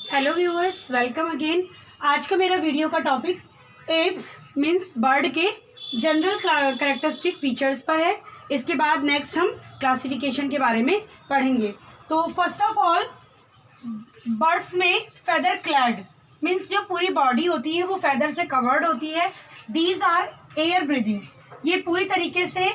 Hello viewers, welcome again. आज का मेरा वीडियो का टॉपिक एप्स मीन्स बर्ड के जनरल कैरेक्टरिस्टिक फीचर्स पर है। इसके बाद नेक्स्ट हम क्लासिफिकेशन के बारे में पढ़ेंगे। तो फर्स्ट ऑफ ऑल, बर्ड्स में फेदर क्लैड मीन्स जो पूरी बॉडी होती है वो फेदर से कवर्ड होती है। दीज आर एयर ब्रीदिंग, ये पूरी तरीके से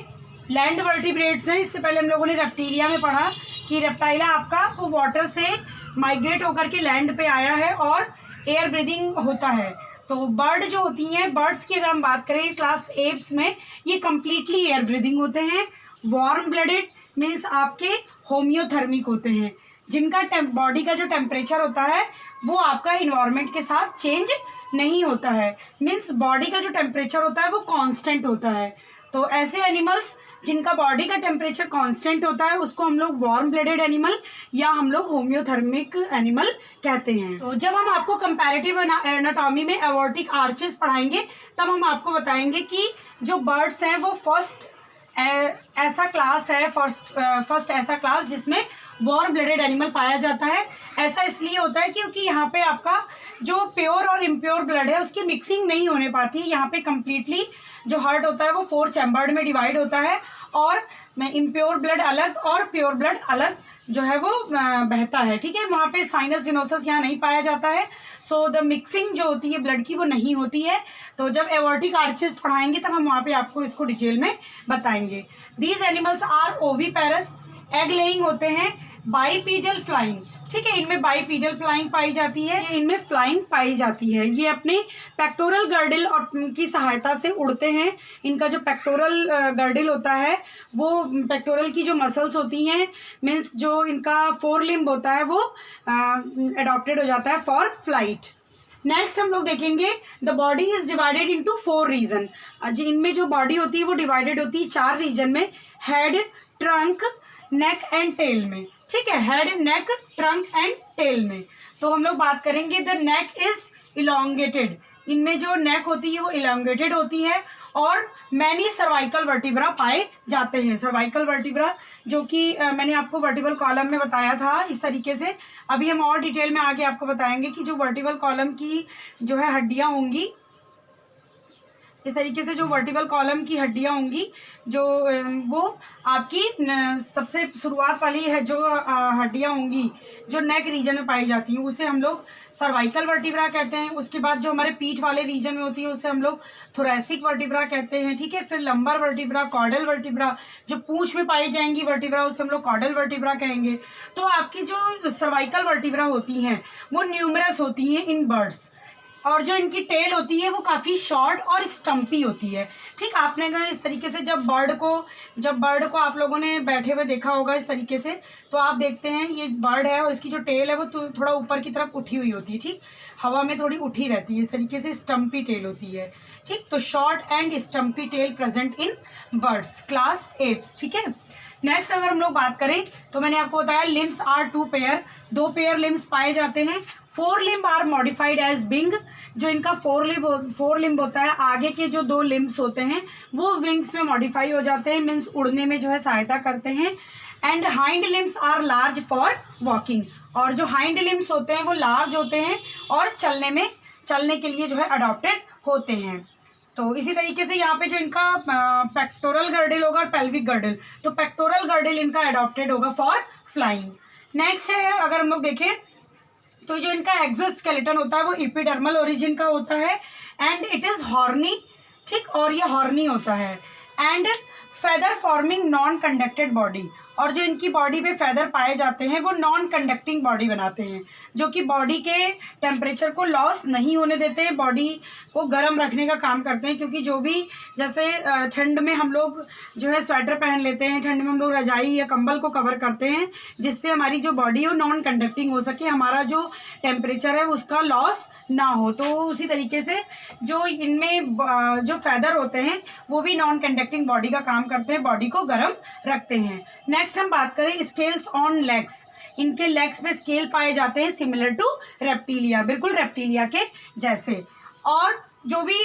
लैंड वर्टिब्रेट्स हैं। इससे पहले हम लोगों ने रेप्टिलिया में पढ़ा कि रेप्टाइला आपका वो वाटर से माइग्रेट होकर के लैंड पे आया है और एयर ब्रीदिंग होता है। तो बर्ड जो होती हैं, बर्ड्स की अगर हम बात करें क्लास एप्स में, ये कम्प्लीटली एयर ब्रीदिंग होते हैं। वार्म ब्लडेड मीन्स आपके होम्योथर्मिक होते हैं, जिनका बॉडी का जो टेम्परेचर होता है वो आपका इन्वायरमेंट के साथ चेंज नहीं होता है। मीन्स बॉडी का जो टेम्परेचर होता है वो कांस्टेंट होता है। तो ऐसे एनिमल्स जिनका बॉडी का टेम्परेचर कांस्टेंट होता है उसको हम लोग वार्म ब्लडेड एनिमल या हम लोग होम्योथर्मिक एनिमल कहते हैं। तो जब हम आपको कंपैरेटिव एनाटॉमी में एवॉर्टिक आर्चेस पढ़ाएंगे तब हम आपको बताएंगे कि जो बर्ड्स हैं वो फर्स्ट ऐसा क्लास है, फर्स्ट ऐसा क्लास जिसमें वार्म ब्लडेड एनिमल पाया जाता है। ऐसा इसलिए होता है क्योंकि यहाँ पे आपका जो प्योर और इम्प्योर ब्लड है उसकी मिक्सिंग नहीं होने पाती। यहाँ पे कम्प्लीटली जो हार्ट होता है वो 4 चैम्बर्ड में डिवाइड होता है और इम्प्योर ब्लड अलग और प्योर ब्लड अलग जो है वो बहता है। ठीक है, वहाँ पे साइनस विनोसस यहाँ नहीं पाया जाता है। सो द मिक्सिंग जो होती है ब्लड की वो नहीं होती है। तो जब एवॉर्टिक आर्चेस पढ़ाएंगे तब हम वहाँ पे आपको इसको डिटेल में बताएंगे। These animals are oviparous, egg laying होते हैं, बाईपीडल फ्लाइंग। ठीक है, इनमें बाईपीडल फ्लाइंग पाई जाती है, इनमें फ्लाइंग पाई जाती है। ये अपने पेक्टोरल गर्डिल और की सहायता से उड़ते हैं। इनका जो पेक्टोरल गर्डिल होता है वो पेक्टोरल की जो मसल्स होती हैं मीन्स जो इनका 4 लिम्ब होता है वो एडॉप्टेड हो जाता है फॉर फ्लाइट। नेक्स्ट हम लोग देखेंगे the body is divided into 4 region. इनमें जो बॉडी होती है वो डिवाइडेड होती है 4 रीजन में, head, trunk, neck and tail में। ठीक है, head, neck, trunk and tail में। तो हम लोग बात करेंगे द नेक इज इलोंगेटेड। इनमें जो नेक होती है वो इलोंगेटेड होती है और मैनी सर्वाइकल वर्टिब्रा पाए जाते हैं। सर्वाइकल वर्टिब्रा जो कि मैंने आपको वर्टिबल कॉलम में बताया था इस तरीके से। अभी हम और डिटेल में आगे आपको बताएंगे कि जो वर्टिबल कॉलम की जो है हड्डियां होंगी, इस तरीके से जो वर्टिबल कॉलम की हड्डियां होंगी जो वो आपकी सबसे शुरुआत वाली है जो हड्डियां होंगी जो नेक रीजन में पाई जाती हैं उसे हम लोग सर्वाइकल वर्टिब्रा कहते हैं। उसके बाद जो हमारे पीठ वाले रीजन में होती है उसे हम लोग थोरैसिक वर्टिब्रा कहते हैं। ठीक है, फिर लंबर वर्टिब्रा, कॉर्डल वर्टिब्रा, जो पूंछ में पाई जाएंगी वर्टिब्रा उसे हम लोग कॉर्डल वर्टिब्रा कहेंगे। तो आपकी जो सर्वाइकल वर्टिब्रा होती हैं वो न्यूमरस होती हैं इन बर्ड्स, और जो इनकी टेल होती है वो काफ़ी शॉर्ट और स्टम्पी होती है। ठीक, आपने अगर इस तरीके से जब बर्ड को आप लोगों ने बैठे हुए देखा होगा इस तरीके से, तो आप देखते हैं ये बर्ड है और इसकी जो टेल है वो थोड़ा ऊपर की तरफ उठी हुई होती है। ठीक, हवा में थोड़ी उठी रहती है, इस तरीके से स्टम्पी टेल होती है। ठीक, तो short and stumpy tail present in birds class Aves. ठीक है, नेक्स्ट अगर हम लोग बात करें तो मैंने आपको बताया limbs are 2 pair, 2 pair limbs पाए जाते हैं। 4 limb are modified as wing. जो इनका 4 लिम्ब होता है, आगे के जो 2 लिम्ब्स होते हैं वो विंग्स में मॉडिफाई हो जाते हैं, मीन्स उड़ने में जो है सहायता करते हैं। And hind limbs are large for walking, और जो हाइंड लिम्स होते हैं वो लार्ज होते हैं और चलने के लिए जो है अडॉप्टेड होते हैं। तो इसी तरीके से यहाँ पे जो इनका पेक्टोरल गर्डिल होगा और पेल्विक गर्डिल, तो पेक्टोरल गर्डिल इनका अडॉप्टेड होगा फॉर फ्लाइंग। नेक्स्ट है अगर हम लोग देखें तो जो इनका एक्सोस्केलेटन होता है वो एपिडर्मल ओरिजिन का होता है एंड इट इज हॉर्नी। ठीक, और ये हॉर्नी होता है। And feather forming non conducted body, और जो इनकी बॉडी पे फेदर पाए जाते हैं वो नॉन कंडक्टिंग बॉडी बनाते हैं, जो कि बॉडी के टेम्परेचर को लॉस नहीं होने देते हैं, बॉडी को गर्म रखने का काम करते हैं। क्योंकि जो भी जैसे ठंड में हम लोग जो है स्वेटर पहन लेते हैं, ठंड में हम लोग रजाई या कंबल को कवर करते हैं जिससे हमारी जो बॉडी है वो नॉन कंडक्टिंग हो सके, हमारा जो टेम्परेचर है उसका लॉस ना हो। तो उसी तरीके से जो इनमें जो फेदर होते हैं वो भी नॉन कंडक्टिंग बॉडी का काम करते हैं, बॉडी को गर्म रखते हैं। नेक्स्ट हम बात करें स्केल्स ऑन लेग्स। इनके लेग्स में स्केल पाए जाते हैं सिमिलर टू रेप्टिलिया, बिल्कुल रेप्टिलिया के जैसे। और जो भी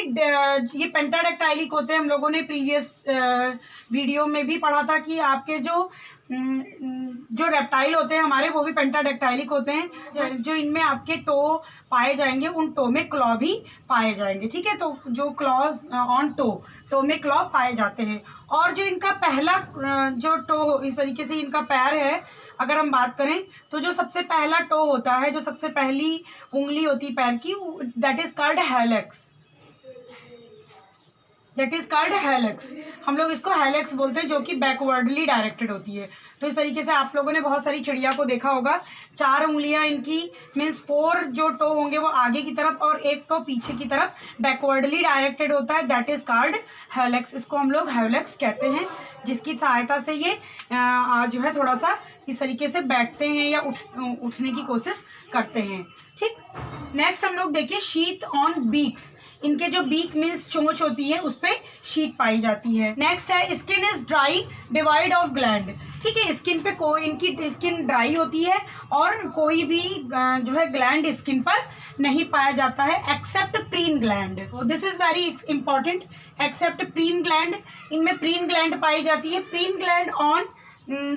ये पेंटाडेक्टाइलिक होते हैं, हम लोगों ने प्रीवियस वीडियो में भी पढ़ा था कि आपके जो जो रेप्टाइल होते हैं हमारे वो भी पेंटाडेक्टाइलिक होते हैं। जो इनमें आपके टो पाए जाएंगे उन टो में क्लॉ भी पाए जाएंगे, ठीक है। तो जो क्लॉज ऑन टो में क्लॉ पाए जाते हैं। और जो इनका पहला जो टो इस तरीके से इनका पैर है, अगर हम बात करें तो जो सबसे पहला टो होता है, जो सबसे पहली उंगली होती है पैर की, that is called helix. That is called helix. हम लोग इसको हेलेक्स बोलते हैं, जो कि बैकवर्डली डायरेक्टेड होती है। तो इस तरीके से आप लोगों ने बहुत सारी चिड़िया को देखा होगा, 4 उंगलियां इनकी, मीन्स 4 जो टो होंगे वो आगे की तरफ और एक टो पीछे की तरफ बैकवर्डली डायरेक्टेड होता है, दैट इज कॉल्ड हेलेक्स। इसको हम लोग हेलेक्स कहते हैं, जिसकी सहायता से ये जो है थोड़ा सा इस तरीके से बैठते हैं या उठने की कोशिश करते हैं, ठीक। नेक्स्ट हम लोग देखिए शीथ ऑन बीक्स। इनके जो बीक मीन्स चोंच होती है उस पे शीट पाई जाती है। नेक्स्ट है skin is dry divide of gland, ठीक है। स्किन पे कोई इनकी स्किन ड्राई होती है और कोई भी जो है ग्लैंड स्किन पर नहीं पाया जाता है except preen gland. This is very important, except preen gland. इनमें प्रीन ग्लैंड पाई जाती है, प्रीन ग्लैंड ऑन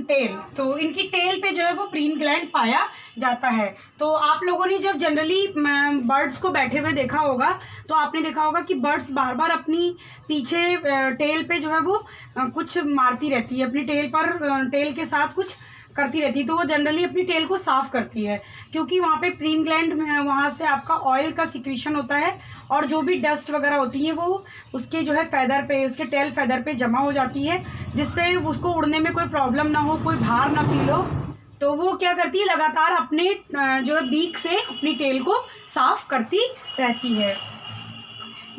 टेल। तो इनकी टेल पे जो है वो प्रीन ग्लैंड पाया जाता है। तो आप लोगों ने जब जनरली बर्ड्स को बैठे हुए देखा होगा तो आपने देखा होगा कि बर्ड्स बार बार अपनी पीछे टेल पे जो है वो कुछ मारती रहती है, अपनी टेल पर टेल के साथ कुछ करती रहती है। तो वो जनरली अपनी टेल को साफ करती है, क्योंकि वहाँ पे प्रीन ग्लैंड वहाँ से आपका ऑयल का सिक्रीशन होता है और जो भी डस्ट वगैरह होती है वो उसके जो है फैदर पे, उसके टेल फैदर पे जमा हो जाती है, जिससे उसको उड़ने में कोई प्रॉब्लम ना हो, कोई भार ना फील हो। तो वो क्या करती है, लगातार अपने जो है बीक से अपनी टेल को साफ करती रहती है।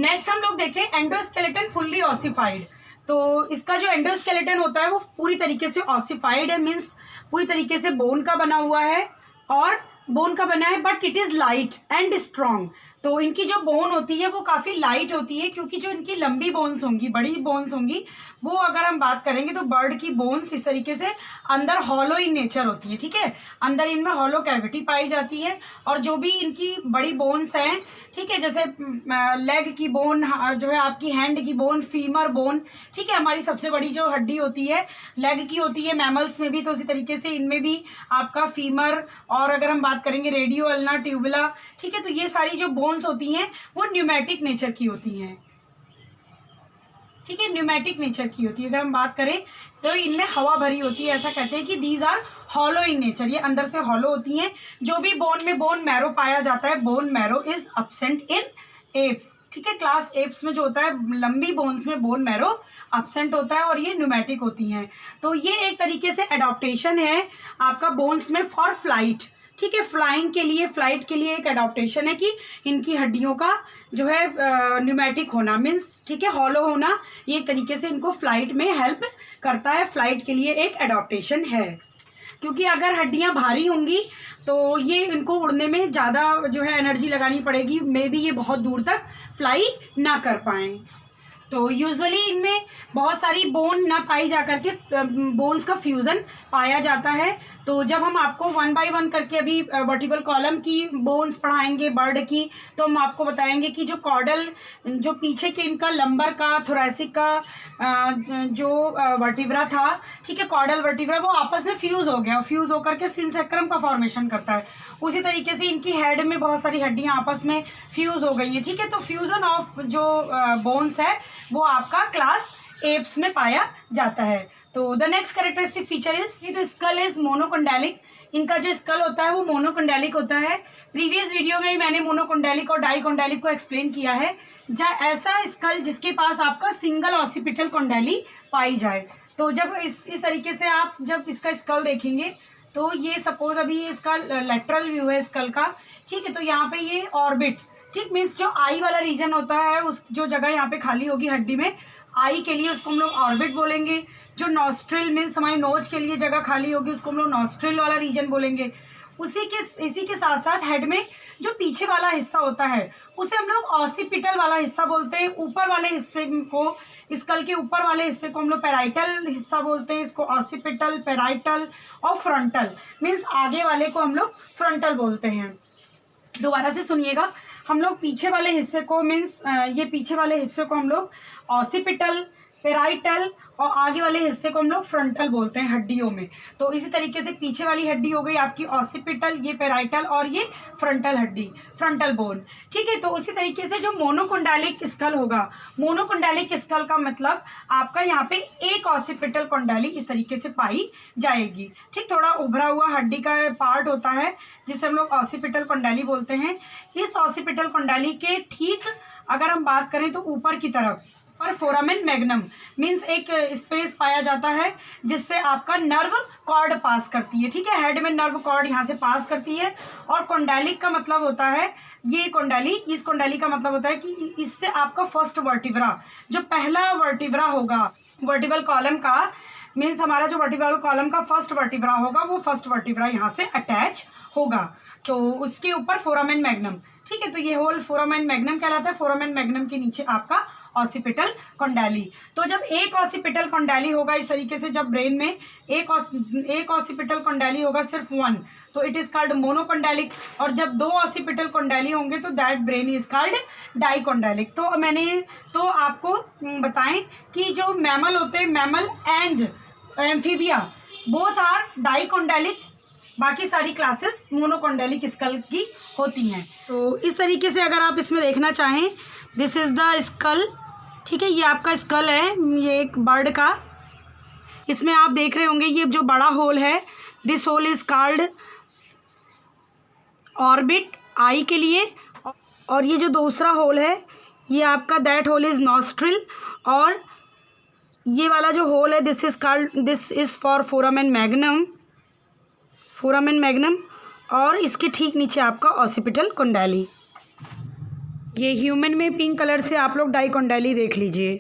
नेक्स्ट हम लोग देखें एंडोस्केलेटन फुल्ली ऑसिफाइड। तो इसका जो एंडोस्केलेटन होता है वो पूरी तरीके से ऑसिफाइड है, मीन्स पूरी तरीके से बोन का बना हुआ है और बोन का बना है, but it is light and strong. तो इनकी जो बोन होती है वो काफ़ी लाइट होती है, क्योंकि जो इनकी लंबी बोन्स होंगी, बड़ी बोन्स होंगी, वो अगर हम बात करेंगे तो बर्ड की बोन्स इस तरीके से अंदर हॉलो इन नेचर होती है, ठीक है। अंदर इनमें हॉलो कैविटी पाई जाती है और जो भी इनकी बड़ी बोन्स हैं, ठीक है, जैसे लेग की बोन जो है, आपकी हैंड की बोन, फीमर बोन, ठीक है, हमारी सबसे बड़ी जो हड्डी होती है लेग की होती है मैमल्स में भी, तो उसी तरीके से इनमें भी आपका फीमर, और अगर हम बात करेंगे रेडियो अल्ना ट्यूबुला, ठीक है। तो ये सारी जो बोन्स होती हैं वो न्यूमेटिक नेचर की होती हैं, ठीक है, न्यूमेटिक नेचर की होती है। अगर हम बात करें तो इनमें हवा भरी होती है, ऐसा कहते हैं कि these are hollow in nature, ये अंदर से हॉलो होती हैं। जो भी बोन में बोन मैरो पाया जाता है, bone marrow is absent in apps, ठीक है। क्लास एप्स में जो होता है लंबी बोन्स में बोन मैरो एब्सेंट होता है और ये न्यूमेटिक होती हैं। तो ये एक तरीके से एडॉप्टेशन है आपका बोन्स में फॉर फ्लाइट, ठीक है, फ्लाइंग के लिए, फ्लाइट के लिए एक एडॉप्टेशन है कि इनकी हड्डियों का जो है न्यूमेटिक होना, मीन्स ठीक है, हॉलो होना, ये एक तरीके से इनको फ्लाइट में हेल्प करता है, फ्लाइट के लिए एक एडॉप्टेशन है। क्योंकि अगर हड्डियां भारी होंगी तो ये इनको उड़ने में ज़्यादा जो है एनर्जी लगानी पड़ेगी, मे बी ये बहुत दूर तक फ्लाई ना कर पाएँ। तो यूजुअली इनमें बहुत सारी बोन ना पाई जा करके बोन्स का फ्यूज़न पाया जाता है। तो जब हम आपको 1 बाय 1 करके अभी वर्टिकल कॉलम की बोन्स पढ़ाएंगे बर्ड की, तो हम आपको बताएंगे कि जो कॉर्डल, जो पीछे के इनका लंबर का, थोरैसिक का जो वर्टिब्रा था, ठीक है, कॉर्डल वर्टिब्रा, वो आपस में फ्यूज़ हो गया, फ्यूज़ होकर के सिनसेक्रम का फॉर्मेशन करता है। उसी तरीके से इनकी हेड में बहुत सारी हड्डियाँ आपस में फ्यूज़ हो गई हैं, ठीक है। तो फ्यूज़न ऑफ जो बोन्स है वो आपका क्लास एप्स में पाया जाता है। तो the next characteristic feature is the skull is monocondylic. इनका जो स्कल होता है वो मोनोकोंडेलिक होता है। प्रीवियस वीडियो में मैंने मोनोकोंडेलिक और डाइकोंडेलिक को एक्सप्लेन किया है। ऐसा स्कल जिसके पास आपका सिंगल ऑसिपिटल कोंडेली पाई जाए। तो जब इस तरीके से आप जब इसका स्कल देखेंगे तो ये सपोज अभी इसका लेटरल व्यू है स्कल का, ठीक है। तो यहाँ पे ये ऑर्बिट, ठीक, मीन्स जो आई वाला रीजन होता है, उस जो जगह यहाँ पे खाली होगी हड्डी में आई के लिए, उसको हम लोग ऑर्बिट बोलेंगे। जो नॉस्ट्रिल मीन्स हमारी नोज के लिए जगह खाली होगी, उसको हम लोग नॉस्ट्रिल वाला रीजन बोलेंगे। इसी के साथ साथ हेड में जो पीछे वाला हिस्सा होता है उसे हम लोग ऑसिपिटल वाला हिस्सा बोलते हैं। ऊपर वाले हिस्से को, स्कल के ऊपर वाले हिस्से को हम लोग पैराइटल हिस्सा बोलते हैं, इसको ऑसिपिटल, पैराइटल और फ्रंटल, मीन्स आगे वाले को हम लोग फ्रंटल बोलते हैं। दोबारा से सुनिएगा, हम लोग पीछे वाले हिस्से को मीन्स ये पीछे वाले हिस्से को हम लोग ऑसिपिटल, पेराइटल, और आगे वाले हिस्से को हम लोग फ्रंटल बोलते हैं हड्डियों में। तो इसी तरीके से पीछे वाली हड्डी हो गई आपकी ऑसिपिटल, ये पेराइटल, और ये फ्रंटल हड्डी, फ्रंटल बोन। ठीक है, तो उसी तरीके से जो मोनोकोंडालिक स्कल होगा, मोनोकोंडालिक स्कल का मतलब आपका यहाँ पे एक ऑसिपिटल कोंडाली इस तरीके से पाई जाएगी। ठीक, थोड़ा उभरा हुआ हड्डी का पार्ट होता है जिसे हम लोग ऑसिपिटल कोंडाली बोलते हैं। इस ऑसिपिटल कोंडाली के ठीक अगर हम बात करें तो ऊपर की तरफ और फोरामेन मैग्नम मीन्स एक स्पेस पाया जाता है जिससे आपका नर्व कॉर्ड पास करती है। ठीक है, हेड में नर्व कॉर्ड यहाँ से पास करती है। और कोंडालिक का मतलब होता है, ये कोंडाली, इस कोंडाली का मतलब होता है कि इससे आपका फर्स्ट वर्टिब्रा, जो पहला वर्टिब्रा होगा वर्टिबल कॉलम का, मीन्स हमारा जो वर्टिबल कॉलम का फर्स्ट वर्टिब्रा होगा वो फर्स्ट वर्टिब्रा यहाँ से अटैच होगा, तो उसके ऊपर फोरामेन मैग्नम। ठीक है, तो ये होल फोरामेन मैग्नम कहलाता है। फोरामेन मैग्नम के नीचे आपका ऑसिपिटल कोंडाली। तो जब एक ऑसिपिटल कोंडाली होगा इस तरीके से, जब ब्रेन में एक ऑसिपिटल कोंडाली होगा, सिर्फ वन, तो इट इज कॉल्ड मोनोकोंडालिक। और जब दो ऑसिपिटल कोंडाली होंगे तो दैट ब्रेन इज कॉल्ड डाइकोंडालिक। तो मैंने तो आपको बताएं कि जो मैमल होते हैं, mammal and amphibia both are dicondylic, बाकी सारी क्लासेस मोनोकोंडालिक स्कल की होती हैं। तो इस तरीके से अगर आप इसमें देखना चाहें, दिस इज़ द स्कल। ठीक है, ये आपका स्कल है, ये एक बर्ड का। इसमें आप देख रहे होंगे ये जो बड़ा होल है, this hole is called orbit, eye के लिए। और ये जो दूसरा होल है ये आपका दैट होल इज नॉस्ट्रिल। और ये वाला जो होल है this is for foramen magnum, foramen magnum. और इसके ठीक नीचे आपका ऑसिपिटल कोंडाली। ये ह्यूमन में पिंक कलर से आप लोग डाइकोंडाली देख लीजिए।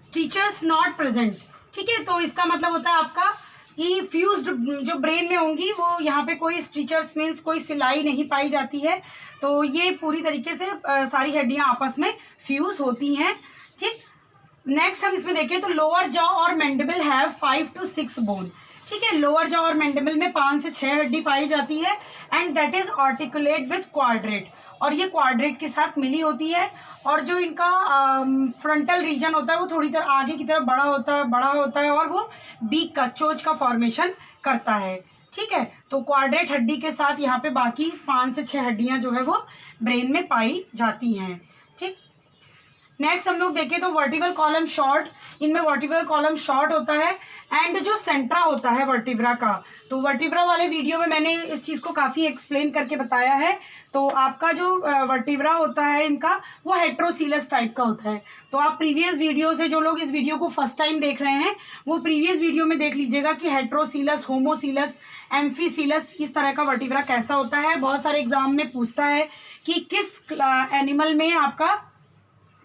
Strictures not present. ठीक है, तो इसका मतलब होता है आपका कि फ्यूज्ड जो ब्रेन में होंगी वो यहाँ पे कोई स्टिचर्स मीन्स कोई सिलाई नहीं पाई जाती है। तो ये पूरी तरीके से सारी हड्डियाँ आपस में फ्यूज होती हैं। ठीक, नेक्स्ट हम इसमें देखें तो लोअर जॉ और मैंडिबल हैव 5 to 6 बोन। ठीक है, लोअर जॉ और मैंडिबल में 5 से 6 हड्डी पाई जाती है। And that is articulate with quadrate, और ये क्वाड्रेट के साथ मिली होती है। और जो इनका फ्रंटल रीजन होता है वो थोड़ी देर आगे की तरफ बड़ा होता है और वो बीक का, चोंच का फॉर्मेशन करता है। ठीक है, तो क्वाड्रेट हड्डी के साथ यहाँ पे बाकी 5 से 6 हड्डियाँ जो है वो ब्रेन में पाई जाती हैं। ठीक, नेक्स्ट हम लोग देखें तो वर्टिब्रल कॉलम शॉर्ट, इनमें वर्टिब्रल कॉलम शॉर्ट होता है। एंड जो सेंट्रा होता है वर्टिब्रा का, तो वर्टिब्रा वाले वीडियो में मैंने इस चीज़ को काफ़ी एक्सप्लेन करके बताया है। तो आपका जो वर्टिब्रा होता है इनका वो हेट्रोसीलस टाइप का होता है। तो आप प्रीवियस वीडियो से, जो लोग इस वीडियो को फर्स्ट टाइम देख रहे हैं वो प्रीवियस वीडियो में देख लीजिएगा कि हेट्रोसीलस, होमोसीलस, एम्फीसीलस इस तरह का वर्टिब्रा कैसा होता है। बहुत सारे एग्जाम में पूछता है कि किस एनिमल में आपका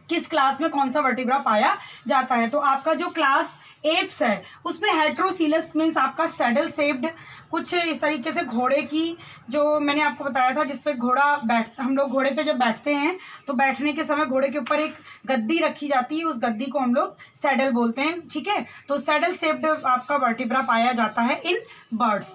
किस क्लास में कौन सा वर्टिब्रा पाया जाता है। तो आपका जो क्लास एप्स है उसमें हेट्रोसीलस मीन्स आपका सैडल शेप्ड, कुछ इस तरीके से घोड़े की, जो मैंने आपको बताया था जिसपे घोड़ा हम लोग घोड़े पे जब बैठते हैं तो बैठने के समय घोड़े के ऊपर एक गद्दी रखी जाती है, उस गद्दी को हम लोग सैडल बोलते हैं। ठीक है, तो सैडल शेप्ड आपका वर्टिब्रा पाया जाता है इन बर्ड्स।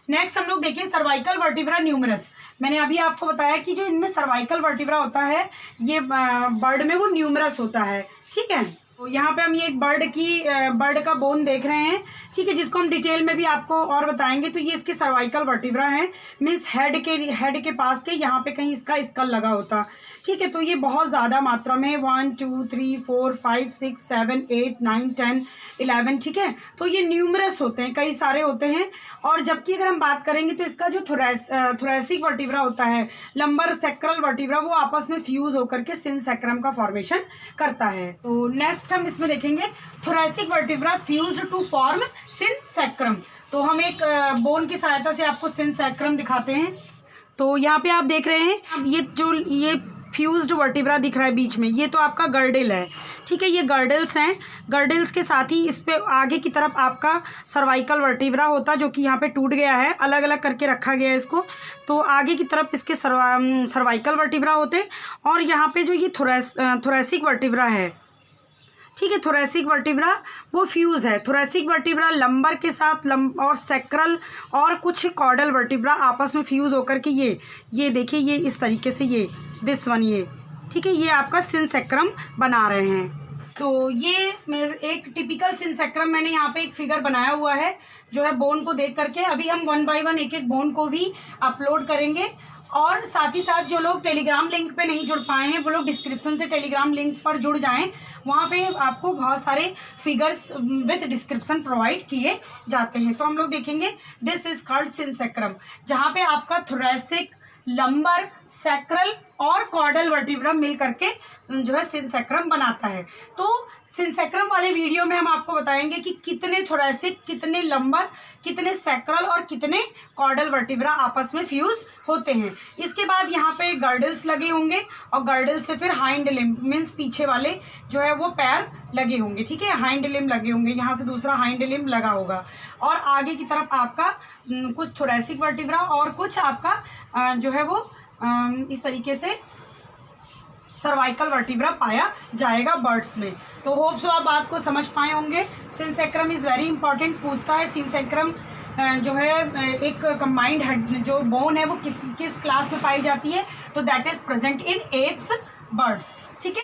नेक्स्ट हम लोग देखिए सर्वाइकल वर्टिब्रा न्यूमरस। मैंने अभी आपको बताया कि जो इनमें सर्वाइकल वर्टिब्रा होता है ये बर्ड में वो न्यूमरस होता है। ठीक है, तो यहाँ पे हम ये एक बर्ड का बोन देख रहे हैं। ठीक है, जिसको हम डिटेल में भी आपको और बताएंगे। तो ये इसके सर्वाइकल वर्टिब्रा हैं, मीन्स हेड के पास के यहाँ पे कहीं इसका स्कल लगा होता। ठीक है, तो ये बहुत ज़्यादा मात्रा में 1 2 3 4 5 6 7 8 9 10 11। ठीक है, तो ये न्यूमरस होते हैं, कई सारे होते हैं। और जबकि अगर हम बात करेंगे तो इसका जो थोरैसिक वर्टिब्रा होता है, लंबर सेक्रल वर्टिब्रा, वो आपस में फ्यूज होकर के सिन सेक्रम का फॉर्मेशन करता है। तो नेक्स्ट हम इसमें देखेंगे thoracic vertebra fused to form synsacrum. तो हम एक बोन की सहायता से आपको सिन सेक्रम दिखाते हैं। तो यहाँ पे आप देख रहे हैं, अब ये फ्यूज्ड वर्टिब्रा दिख रहा है बीच में, ये तो आपका गर्डल है। ठीक है, ये गर्डल्स हैं। गर्डल्स के साथ ही इस पे आगे की तरफ आपका सर्वाइकल वर्टिब्रा होता है, जो कि यहाँ पे टूट गया है, अलग अलग करके रखा गया है इसको। तो आगे की तरफ इसके सर्वाइकल वर्टिब्रा होते, और यहाँ पे जो ये थोरैसिक वर्टिब्रा है, ठीक है, थोरैसिक वर्टिब्रा वो फ्यूज है। थोरैसिक वर्टिब्रा लंबर के साथ और सेक्रल और कुछ कॉर्डल वर्टिब्रा आपस में फ्यूज होकर के ये देखिए, ये इस तरीके से ये दिस वन, ये ठीक है, ये आपका सिन सेक्रम बना रहे हैं। तो ये एक टिपिकल सिंसेक्रम मैंने यहाँ पे एक फिगर बनाया हुआ है जो है बोन को देख करके। अभी हम 1 बाय 1 एक एक बोन को भी अपलोड करेंगे, और साथ ही साथ जो लोग टेलीग्राम लिंक पे नहीं जुड़ पाए हैं वो लोग डिस्क्रिप्शन से टेलीग्राम लिंक पर जुड़ जाएं। वहाँ पे आपको बहुत सारे फिगर्स विथ डिस्क्रिप्शन प्रोवाइड किए जाते हैं। तो हम लोग देखेंगे दिस इज कॉल्ड सिंसेक्रम, जहाँ पे आपका थोरैसिक, लंबर, सैक्रल और कॉर्डल वर्टिब्रा मिल करके जो है सिंसेक्रम बनाता है। तो सिंसेक्रम वाले वीडियो में हम आपको बताएंगे कि कितने थोरैसिक, कितने लंबर, कितने सैक्रल और कितने कॉर्डल वर्टिब्रा आपस में फ्यूज होते हैं। इसके बाद यहाँ पे गर्डल्स लगे होंगे, और गर्डल से फिर हाइंड लिम्ब मीन्स पीछे वाले जो है वो पैर लगे होंगे, ठीक है, हाइंड लिम्ब लगे होंगे, यहाँ से दूसरा हाइंड लिम्ब लगा होगा, और आगे की तरफ आपका कुछ थोरैसिक वर्टिब्रा और कुछ आपका जो है वो इस तरीके से सर्वाइकल वर्टिब्रा पाया जाएगा बर्ड्स में। तो होप सो आप बात को समझ पाए होंगे। सिंसेक्रम इज़ वेरी इंपॉर्टेंट। पूछता है सिंसेक्रम जो है एक कंबाइंड हेड जो बोन है वो किस क्लास में पाई जाती है, तो that is present in apps birds, ठीक है।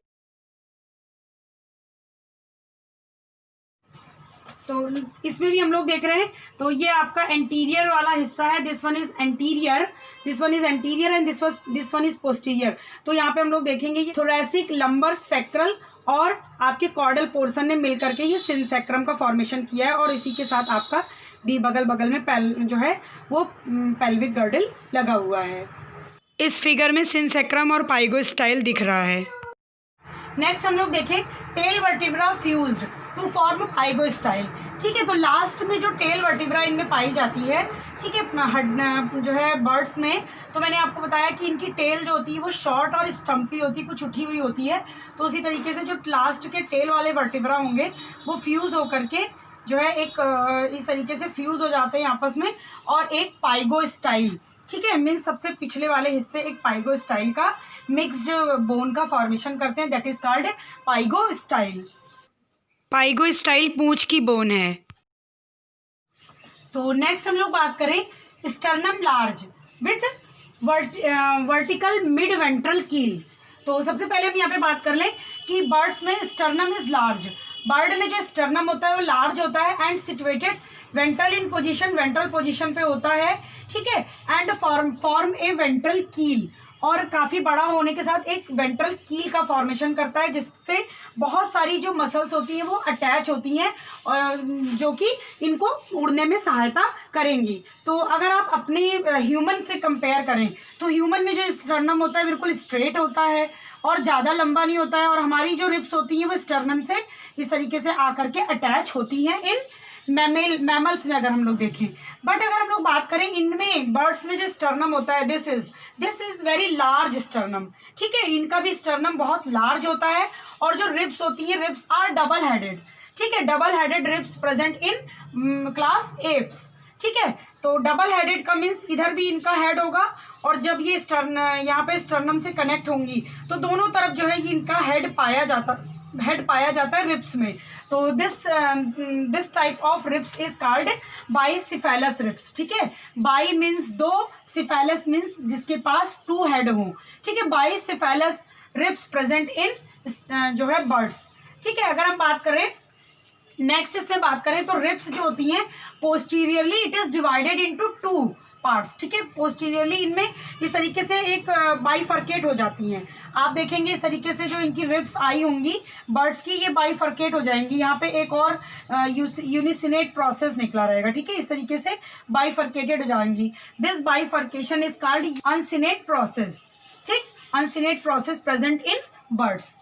तो इसमें भी हम लोग देख रहे हैं, तो ये आपका एंटीरियर वाला हिस्सा है, this one is anterior, this one is anterior and this one is posterior. तो यहाँ पे हम लोग देखेंगे ये थोरैसिक, लंबर, सैक्रल और आपके कॉर्डल पोर्शन ने मिल करके ये सिंसेक्रम का फॉर्मेशन किया है, और इसी के साथ आपका भी बगल बगल में जो है वो पेल्विक गर्डल लगा हुआ है। इस फिगर में सिंसेक्रम और पाइगोस्टाइल दिख रहा है। नेक्स्ट हम लोग देखें tail vertebra fused to form pygostyle, ठीक है। तो लास्ट में जो टेल वर्टिब्रा इनमें पाई जाती है, ठीक है, जो है बर्ड्स में, तो मैंने आपको बताया कि इनकी टेल जो होती है वो शॉर्ट और स्टम्पी होती है, कुछ उठी हुई होती है। तो उसी तरीके से जो लास्ट के टेल वाले वर्टिब्रा होंगे वो फ्यूज़ होकर के जो है एक इस तरीके से फ्यूज़ हो जाते हैं आपस में, और एक पाइगोस्टाइल, ठीक है, मीन्स सबसे पिछले वाले हिस्से एक पाइगोस्टाइल का मिक्स्ड बोन का फॉर्मेशन करते हैं, दैट इज कॉल्ड पाइगोस्टाइल। पाइगोस्टाइल पूंछ की बोन है। तो नेक्स्ट हम लोग बात करें sternum large with vertical mid ventral कील। तो सबसे पहले हम यहाँ पे बात कर लें कि बर्ड्स में स्टर्नम इज लार्ज। बर्ड में जो स्टर्नम होता है वो लार्ज होता है and situated ventral in position, ventral position पे होता है, ठीक है, एंड फॉर्म ए वेंट्रल कील, और काफ़ी बड़ा होने के साथ एक वेंट्रल कील का फॉर्मेशन करता है, जिससे बहुत सारी जो मसल्स होती हैं वो अटैच होती हैं, जो कि इनको उड़ने में सहायता करेंगी। तो अगर आप अपने ह्यूमन से कंपेयर करें तो ह्यूमन में जो स्टर्नम होता है बिल्कुल स्ट्रेट होता है और ज़्यादा लंबा नहीं होता है, और हमारी जो रिब्स होती हैं वो स्टर्नम से इस तरीके से आकर के अटैच होती हैं इन मैमल्स में अगर हम लोग देखें। बट अगर हम लोग बात करें इनमें बर्ड्स में जो स्टर्नम होता है this is very large sternum, ठीक है, इनका भी स्टर्नम बहुत लार्ज होता है, और जो रिब्स होती है रिब्स आर डबल हेडेड, ठीक है, double headed ribs present in class Aves, ठीक है। तो डबल हेडेड का मीन्स इधर भी इनका हेड होगा, और जब ये यहाँ पे स्टर्नम से कनेक्ट होंगी तो दोनों तरफ जो है ये इनका हेड पाया जाता है रिब्स में। तो this type of ribs is called bicephalous ribs, ठीक है। बाई मीन्स दो, सिफेलस मीन्स जिसके पास 2 हेड हो, ठीक है, बाइसिफेलस रिब्स प्रेजेंट इन जो है बर्ड्स, ठीक है। अगर हम बात करें नेक्स्ट इसमें बात करें तो रिब्स जो होती हैं posteriorly it is divided into 2 parts, ठीक है, पोस्टीरियरली इनमें इस तरीके से एक बाइफर्केट हो जाती हैं। आप देखेंगे इस तरीके से जो इनकी रिब्स आई होंगी बर्ड्स की, ये बाइफर्केट हो जाएंगी, यहाँ पे एक और यूनिसिनेट प्रोसेस निकला रहेगा, ठीक है, इस तरीके से बाइफर्केटेड हो जाएंगी। This bifurcation is called uncinate process, ठीक, uncinate process present in birds.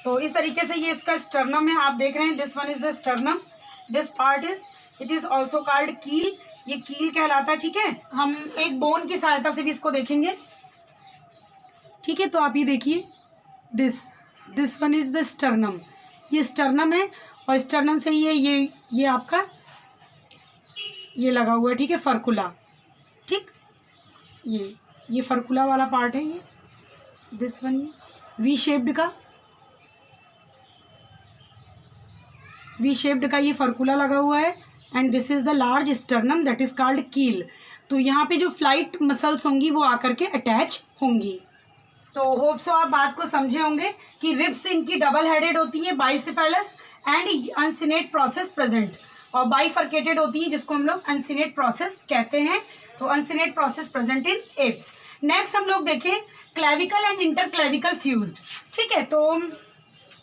तो इस तरीके से ये इसका स्टर्नम है, आप देख रहे हैं, this one is the sternum, this part it is also called कील, ये कील कहलाता है, ठीक है। हम एक बोन की सहायता से भी इसको देखेंगे, ठीक है। तो आप ये देखिए this one is the sternum, ये स्टर्नम है, और स्टर्नम से ये आपका ये लगा हुआ है, ठीक है, फर्कुला, ठीक, ये फर्कुला वाला पार्ट है, ये दिस वन, ये वी शेप्ड का ये फर्कुला लगा हुआ है, and this is the large sternum that is called कील। तो यहाँ पे जो फ्लाइट मसल्स होंगी वो आकर के अटैच होंगी। तो होप सो आप बात को समझे होंगे कि रिब्स इनकी डबल हेडेड होती है, बाइसेफेलस एंड अनसिनेट प्रोसेस प्रेजेंट, और बाइफर्केटेड होती है जिसको हम लोग अनसिनेट प्रोसेस कहते हैं। तो अनसिनेट प्रोसेस प्रेजेंट इन एप्स। नेक्स्ट हम लोग देखें क्लेविकल एंड इंटरक्लेविकल फ्यूज्ड। ठीक है, तो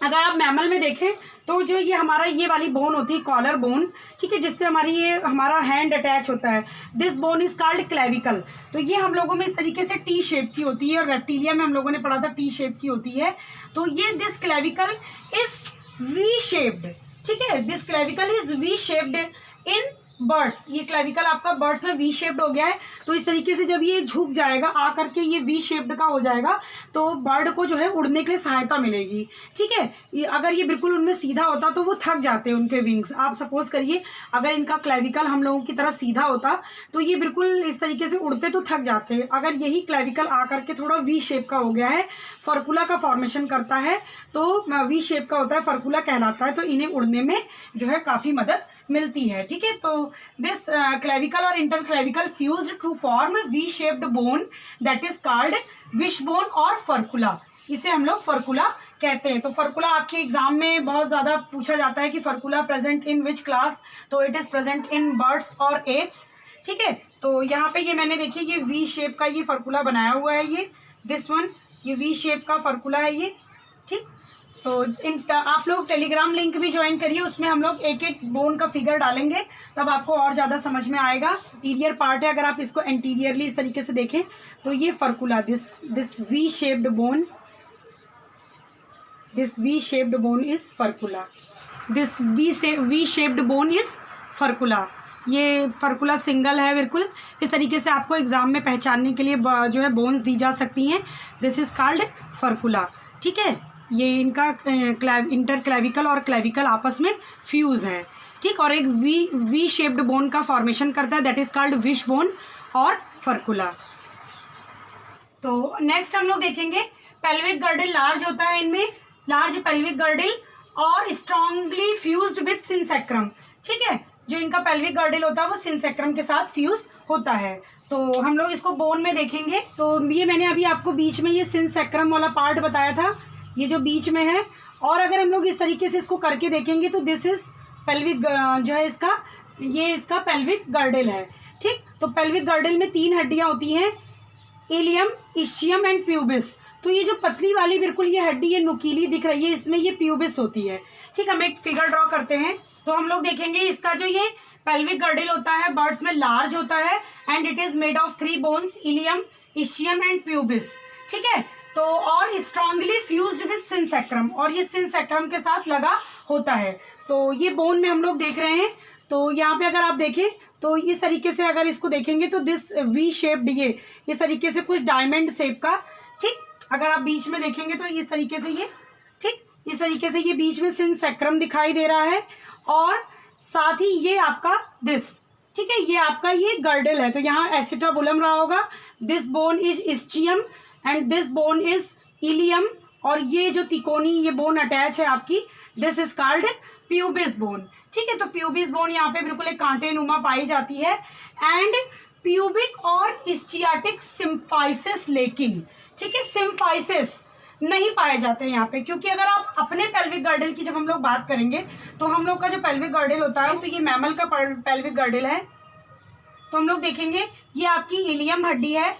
अगर आप मैमल में देखें तो जो ये हमारा ये वाली बोन होती है कॉलर बोन, ठीक है, जिससे हमारा हैंड अटैच होता है, this bone is called clavicle. तो ये हम लोगों में इस तरीके से टी शेप की होती है, और रेप्टिलिया में हम लोगों ने पढ़ा था टी शेप की होती है। तो ये this clavicle is V shaped, ठीक है, this clavicle is V shaped in birds. ये क्लेविकल आपका बर्ड्स में वी शेप्ड हो गया है। तो इस तरीके से जब ये झुक जाएगा आ करके ये वी शेप्ड का हो जाएगा तो बर्ड को जो है उड़ने के लिए सहायता मिलेगी। ठीक है, ये अगर ये बिल्कुल उनमें सीधा होता तो वो थक जाते हैं उनके विंग्स। आप सपोज करिए अगर इनका क्लेविकल हम लोगों की तरह सीधा होता तो ये बिल्कुल इस तरीके से उड़ते तो थक जाते हैं। अगर यही क्लेविकल आ करके थोड़ा वी शेप का हो गया है, फर्कुला का फॉर्मेशन करता है, तो वी शेप का होता है, फर्कुला कहलाता है, तो इन्हें उड़ने में जो है काफ़ी मदद मिलती है। ठीक है, तो this clavicle or interclavicle fused to form V-shaped bone that is called wishbone और फर्कुला। इसे हम लोग फर्कुला कहते हैं। तो फर्कुला आपके एग्जाम में बहुत ज़्यादा पूछा जाता है कि फर्कुला प्रेजेंट इन विच क्लास, तो it is present in birds और एप्स। ठीक है, तो यहाँ पे ये मैंने देखिए ये वी शेप का ये फर्कुला बनाया हुआ है, ये दिस वन, ये वी शेप का फर्कुला है ये। ठीक, तो आप लोग टेलीग्राम लिंक भी ज्वाइन करिए, उसमें हम लोग एक एक बोन का फिगर डालेंगे, तब आपको और ज़्यादा समझ में आएगा। इंटीरियर पार्ट है, अगर आप इसको एंटीरियरली इस तरीके से देखें तो ये furcula, this V shaped bone, this V shaped bone is furcula, this V shaped bone is furcula. ये फर्कुला सिंगल है बिल्कुल। इस तरीके से आपको एग्जाम में पहचानने के लिए जो है बोन्स दी जा सकती हैं। This is called furcula. ठीक है, ये इनका इंटर क्लेविकल और क्लेविकल आपस में फ्यूज है। ठीक, और एक वी शेप्ड बोन का फॉर्मेशन करता है, that is called wish bone और फर्कुला। तो नेक्स्ट हम लोग देखेंगे पेल्विक गर्डल लार्ज होता है, इनमें लार्ज पेल्विक गर्डल और स्ट्रांगली फ्यूज्ड विथ सिंसेक्रम। ठीक है, जो इनका पेल्विक गर्डल होता है वो सिंसेक्रम के साथ फ्यूज होता है। तो हम लोग इसको बोन में देखेंगे। तो ये मैंने अभी आपको बीच में ये सिंसेक्रम वाला पार्ट बताया था, ये जो बीच में है, और अगर हम लोग इस तरीके से इसको करके देखेंगे तो दिस इज पेल्विक, जो है इसका ये इसका पेल्विक गर्डल है। ठीक, तो पेल्विक गर्डल में 3 हड्डियां होती हैं, इलियम, इस्चियम एंड प्यूबिस। तो ये जो पतली वाली बिल्कुल ये हड्डी ये नुकीली दिख रही है, इसमें ये प्यूबिस होती है। ठीक, हम एक फिगर ड्रॉ करते हैं तो हम लोग देखेंगे इसका जो ये पेल्विक गर्डल होता है बर्ड्स में लार्ज होता है and it is made of 3 bones, ilium, ischium and pubis. ठीक है, तो और स्ट्रांगली फ्यूज्ड विथ सिंसेक्रम, और ये सिंसेक्रम के साथ लगा होता है। तो ये बोन में हम लोग देख रहे हैं। तो यहाँ पे अगर आप देखें तो इस तरीके से अगर इसको देखेंगे तो दिस वी शेप्ड, ये इस तरीके से कुछ डायमंड शेप का। ठीक, अगर आप बीच में देखेंगे तो इस तरीके से ये, ठीक, इस तरीके से ये बीच में सिंसेक्रम दिखाई दे रहा है, और साथ ही ये आपका दिस, ठीक है, ये आपका ये गर्डल है। तो यहाँ एसिटाबुलम रहा होगा, this bone is ischium and this bone is ilium, और ये जो तिकोनी ये बोन अटैच है आपकी, this is called pubis bone. ठीक है, तो प्यूबिस बोन यहाँ पे बिल्कुल एक कांटे नुमा पाई जाती है। एंड प्यूबिक और स्चियाटिक सिम्फाइसिस लेकिन, ठीक है, सिम्फाइसिस नहीं पाए जाते हैं यहाँ पे, क्योंकि अगर आप अपने पेल्विक गर्डल की जब हम लोग बात करेंगे तो हम लोग का जो पेल्विक गर्डल होता है तो ये मैमल का पेल्विक गर्डल है। तो हम लोग देखेंगे ये आपकी इलियम हड्डी है,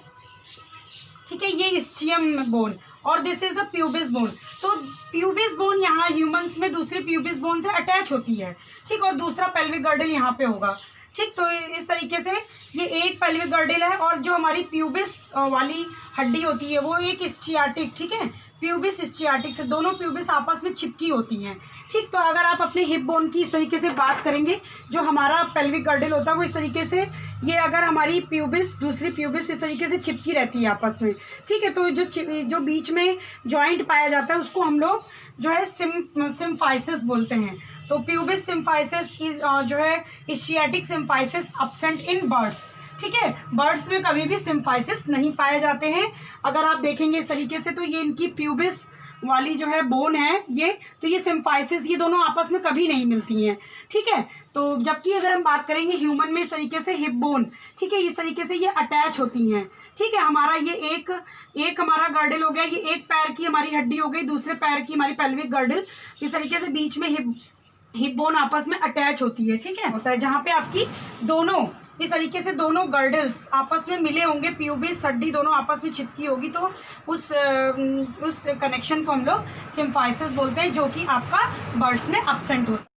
ठीक है, ये इस्चियम बोन, और this is the pubis bone. तो प्यूबिस बोन यहाँ ह्यूमंस में दूसरे प्यूबिस बोन से अटैच होती है। ठीक, और दूसरा पेल्विक गर्डल यहाँ पे होगा। ठीक, तो इस तरीके से ये एक पेल्विक गर्डल है, और जो हमारी प्यूबिस वाली हड्डी होती है वो एक स्चियाटिक, ठीक है, प्यूबिस स्चियाटिक से दोनों प्यूबिस आपस में चिपकी होती हैं। ठीक, तो अगर आप अपने हिप बोन की इस तरीके से बात करेंगे, जो हमारा पेल्विक गर्डल होता है वो इस तरीके से, ये अगर हमारी प्यूबिस दूसरी प्यूबिस इस तरीके से चिपकी रहती है आपस में। ठीक है, तो जो बीच में जॉइंट पाया जाता है उसको हम लोग जो है सिम्फाइसिस बोलते हैं। तो प्यूबिस सिम्फाइसिस जो है स्चियाटिक सिम्फाइसिस एब्सेंट इन बर्ड्स। ठीक है, बर्ड्स में कभी भी सिम्फाइसिस नहीं पाए जाते हैं। अगर आप देखेंगे इस तरीके से तो ये इनकी प्यूबिस वाली जो है बोन है ये, तो ये सिम्फाइसिस, ये दोनों आपस में कभी नहीं मिलती हैं, ठीक है। तो जबकि अगर हम बात करेंगे ह्यूमन में, इस तरीके से हिप बोन, ठीक है, इस तरीके से ये अटैच होती हैं, ठीक है। हमारा ये एक हमारा गर्डल हो गया, ये एक पैर की हमारी हड्डी हो गई, दूसरे पैर की हमारी पेल्विक गर्डल, इस तरीके से बीच में हिप बोन आपस में अटैच होती है, ठीक है, होता है, जहाँ पे आपकी दोनों इस तरीके से दोनों गर्डल्स आपस में मिले होंगे, प्यूबिस हड्डी दोनों आपस में चिपकी होगी, तो उस कनेक्शन को हम लोग सिम्फाइसिस बोलते हैं, जो कि आपका बर्ड्स में एब्सेंट होता है।